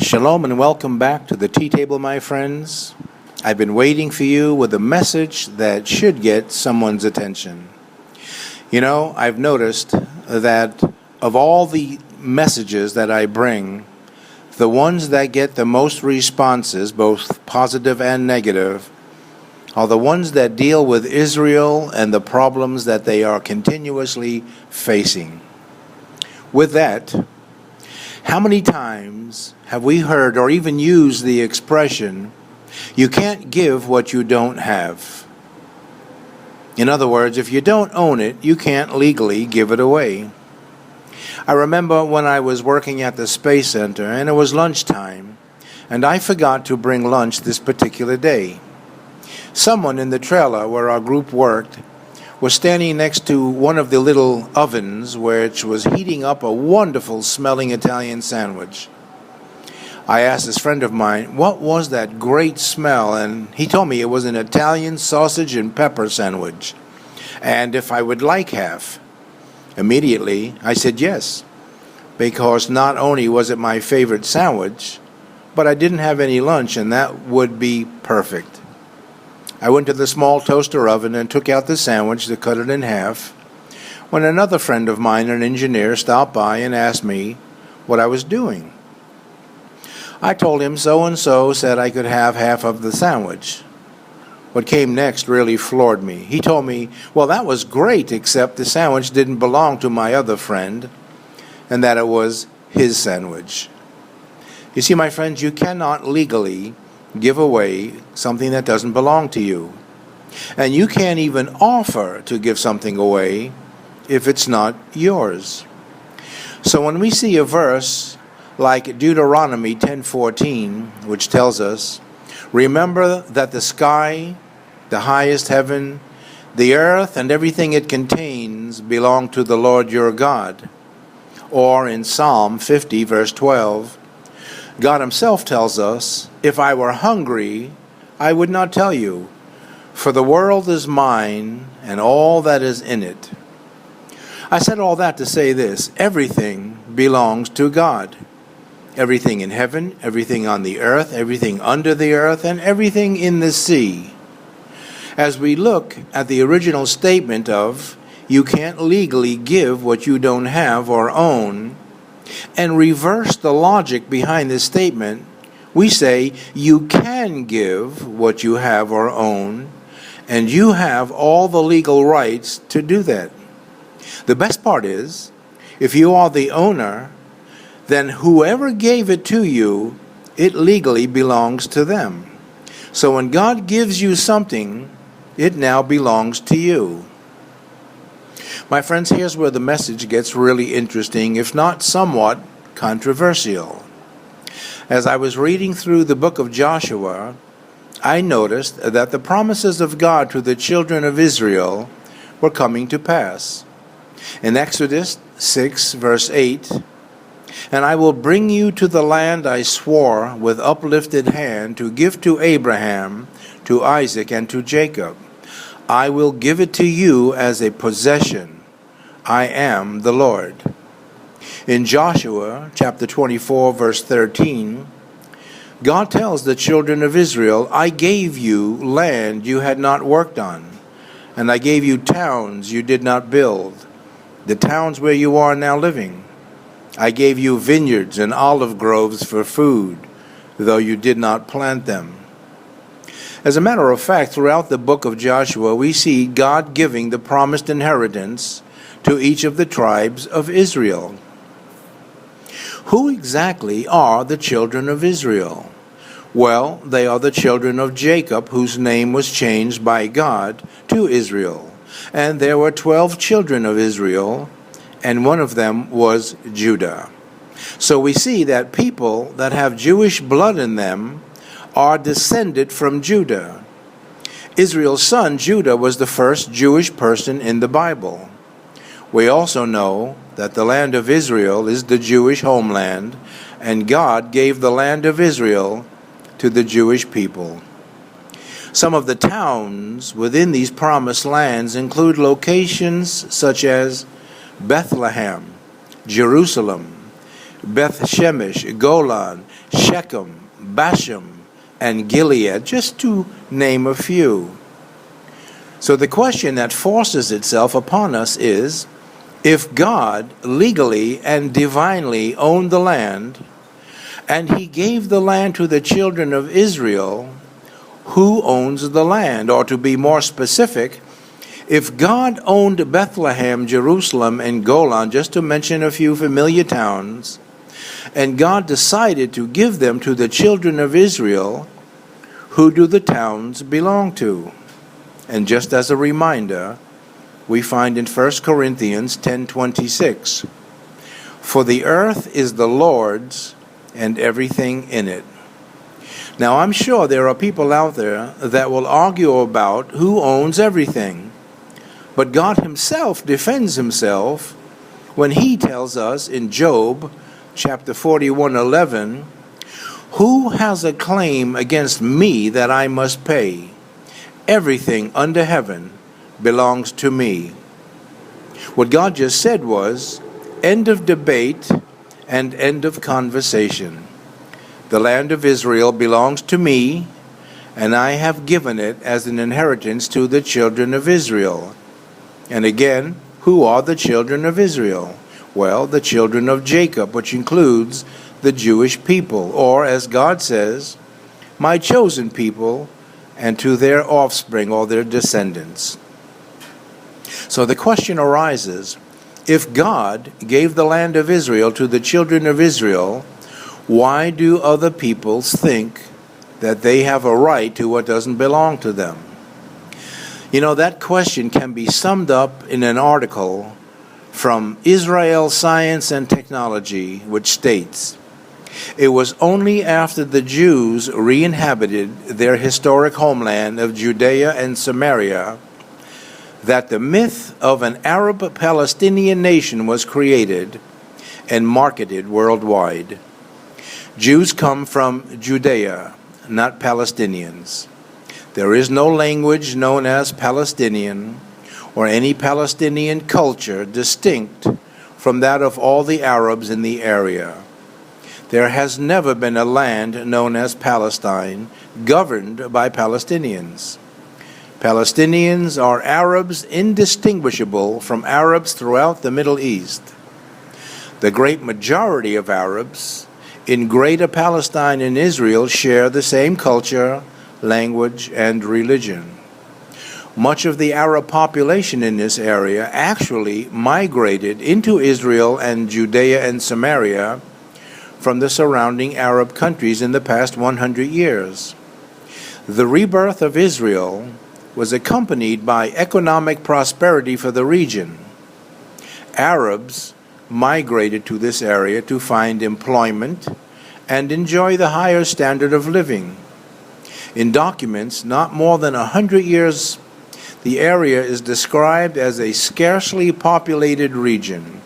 Shalom and welcome back to the tea table, my friends. I've been waiting for you with a message that should get someone's attention. You know, I've noticed that of all the messages that I bring, the ones that get the most responses, both positive and negative, are the ones that deal with Israel and the problems that they are continuously facing. With that, how many times have we heard or even used the expression, you can't give what you don't have? In other words, if you don't own it, you can't legally give it away. I remember when I was working at the Space Center and it was lunchtime, and I forgot to bring lunch this particular day. Someone in the trailer where our group worked was standing next to one of the little ovens which was heating up a wonderful smelling Italian sandwich. I asked this friend of mine, what was that great smell? And he told me it was an Italian sausage and pepper sandwich, and if I would like half. Immediately, I said yes, because not only was it my favorite sandwich, but I didn't have any lunch, and that would be perfect. I went to the small toaster oven and took out the sandwich to cut it in half, when another friend of mine, an engineer, stopped by and asked me what I was doing. I told him so-and-so said I could have half of the sandwich. What came next really floored me. He told me, well, that was great, except the sandwich didn't belong to my other friend, and that it was his sandwich. You see, my friends, you cannot legally give away something that doesn't belong to you. And you can't even offer to give something away if it's not yours. So when we see a verse like Deuteronomy 10:14, which tells us, remember that the sky, the highest heaven, the earth, and everything it contains belong to the Lord your God. Or in Psalm 50, verse 12, God himself tells us, if I were hungry, I would not tell you, for the world is mine and all that is in it. I said all that to say this, everything belongs to God. Everything in heaven, everything on the earth, everything under the earth, and everything in the sea. As we look at the original statement of, you can't legally give what you don't have or own, and reverse the logic behind this statement, we say you can give what you have or own, and you have all the legal rights to do that. The best part is, if you are the owner, then whoever gave it to you, it legally belongs to them. So when God gives you something, it now belongs to you. My friends, here's where the message gets really interesting, if not somewhat controversial. As I was reading through the book of Joshua, I noticed that the promises of God to the children of Israel were coming to pass. In Exodus 6, verse 8, and I will bring you to the land I swore with uplifted hand to give to Abraham, to Isaac, and to Jacob. I will give it to you as a possession. I am the Lord. In Joshua chapter 24, verse 13, God tells the children of Israel, I gave you land you had not worked on, and I gave you towns you did not build, the towns where you are now living. I gave you vineyards and olive groves for food, though you did not plant them. As a matter of fact, throughout the book of Joshua, we see God giving the promised inheritance to each of the tribes of Israel. Who exactly are the children of Israel? Well, they are the children of Jacob, whose name was changed by God to Israel. And there were 12 children of Israel, and one of them was Judah. So we see that people that have Jewish blood in them are descended from Judah. Israel's son, Judah, was the first Jewish person in the Bible. We also know that the land of Israel is the Jewish homeland, and God gave the land of Israel to the Jewish people. Some of the towns within these promised lands include locations such as Bethlehem, Jerusalem, Beth Shemesh, Golan, Shechem, Bashan, and Gilead, just to name a few. So the question that forces itself upon us is, if God legally and divinely owned the land, and he gave the land to the children of Israel, who owns the land? Or to be more specific, if God owned Bethlehem, Jerusalem, and Golan, just to mention a few familiar towns, and God decided to give them to the children of Israel, who do the towns belong to? And just as a reminder, we find in 1 Corinthians 10:26, "For the earth is the Lord's, and everything in it." Now, I'm sure there are people out there that will argue about who owns everything. But God himself defends himself when he tells us in Job chapter 41:11, "Who has a claim against me that I must pay? Everything under heaven belongs to me." What God just said was, end of debate and end of conversation. The land of Israel belongs to me, and I have given it as an inheritance to the children of Israel. And again, who are the children of Israel? Well, the children of Jacob, which includes the Jewish people, or as God says, my chosen people, and to their offspring or their descendants. So the question arises, if God gave the land of Israel to the children of Israel, why do other peoples think that they have a right to what doesn't belong to them? You know, that question can be summed up in an article from Israel Science and Technology, which states, "It was only after the Jews re-inhabited their historic homeland of Judea and Samaria that the myth of an Arab-Palestinian nation was created and marketed worldwide. Jews come from Judea, not Palestinians. There is no language known as Palestinian or any Palestinian culture distinct from that of all the Arabs in the area. There has never been a land known as Palestine governed by Palestinians. Palestinians are Arabs indistinguishable from Arabs throughout the Middle East. The great majority of Arabs in Greater Palestine and Israel share the same culture, language, and religion. Much of the Arab population in this area actually migrated into Israel and Judea and Samaria from the surrounding Arab countries in the past 100 years. The rebirth of Israel was accompanied by economic prosperity for the region. Arabs migrated to this area to find employment and enjoy the higher standard of living. In documents not more than 100 years, the area is described as a scarcely populated region.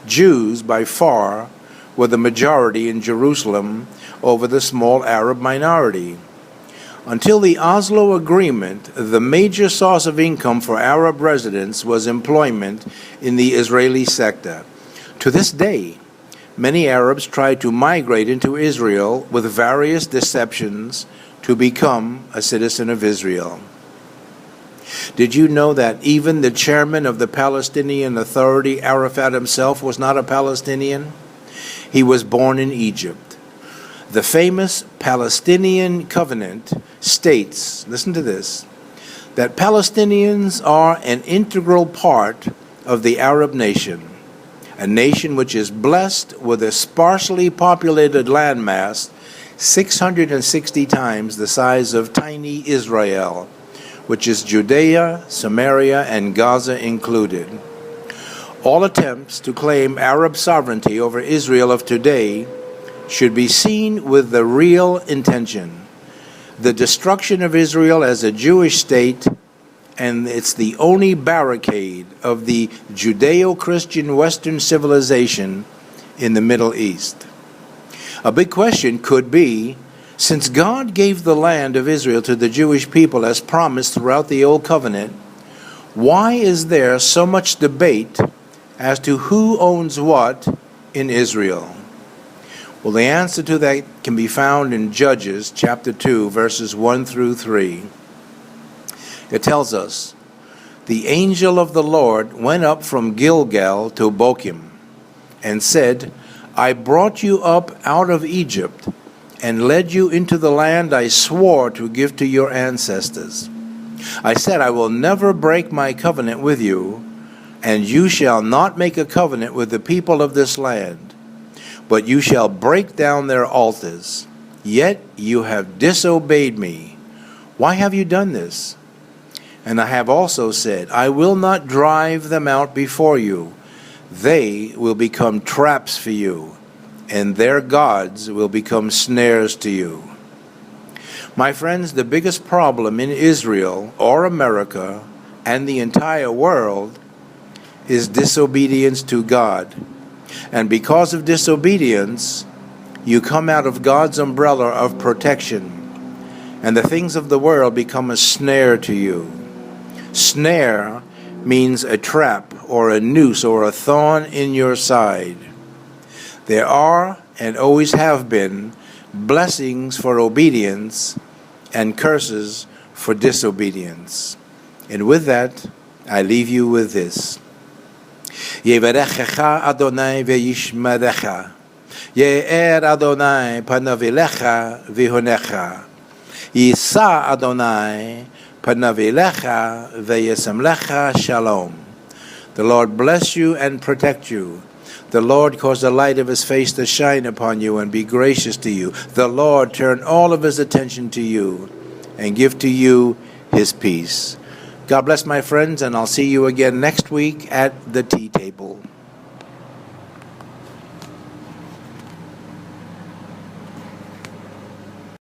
Jews, by far, were the majority in Jerusalem over the small Arab minority. Until the Oslo Agreement, the major source of income for Arab residents was employment in the Israeli sector. To this day, many Arabs try to migrate into Israel with various deceptions to become a citizen of Israel. Did you know that even the chairman of the Palestinian Authority, Arafat himself, was not a Palestinian? He was born in Egypt. The famous Palestinian Covenant states, listen to this, that Palestinians are an integral part of the Arab nation, a nation which is blessed with a sparsely populated landmass 660 times the size of tiny Israel, which is Judea, Samaria, and Gaza included. All attempts to claim Arab sovereignty over Israel of today should be seen with the real intention: the destruction of Israel as a Jewish state, and it's the only barricade of the Judeo-Christian Western civilization in the Middle East. A big question could be, since God gave the land of Israel to the Jewish people as promised throughout the Old Covenant, why is there so much debate as to who owns what in Israel? Well, the answer to that can be found in Judges chapter 2, verses 1 through 3. It tells us, "The angel of the Lord went up from Gilgal to Bochim and said, I brought you up out of Egypt and led you into the land I swore to give to your ancestors. I said, I will never break my covenant with you, and you shall not make a covenant with the people of this land, but you shall break down their altars. Yet you have disobeyed me. Why have you done this? And I have also said, I will not drive them out before you. They will become traps for you, and their gods will become snares to you." My friends, the biggest problem in Israel or America and the entire world is disobedience to God. And because of disobedience, you come out of God's umbrella of protection, and the things of the world become a snare to you. Snare means a trap or a noose or a thorn in your side. There are and always have been blessings for obedience and curses for disobedience. And with that, I leave you with this. Yevarechecha Adonai ve'yishmerecha. Ye'er Adonai panav elecha v'honecha. Yisa Adonai panav elecha ve'yesamlecha shalom. The Lord bless you and protect you. The Lord cause the light of his face to shine upon you and be gracious to you. The Lord turn all of his attention to you and give to you his peace. God bless, my friends, and I'll see you again next week at the tea table.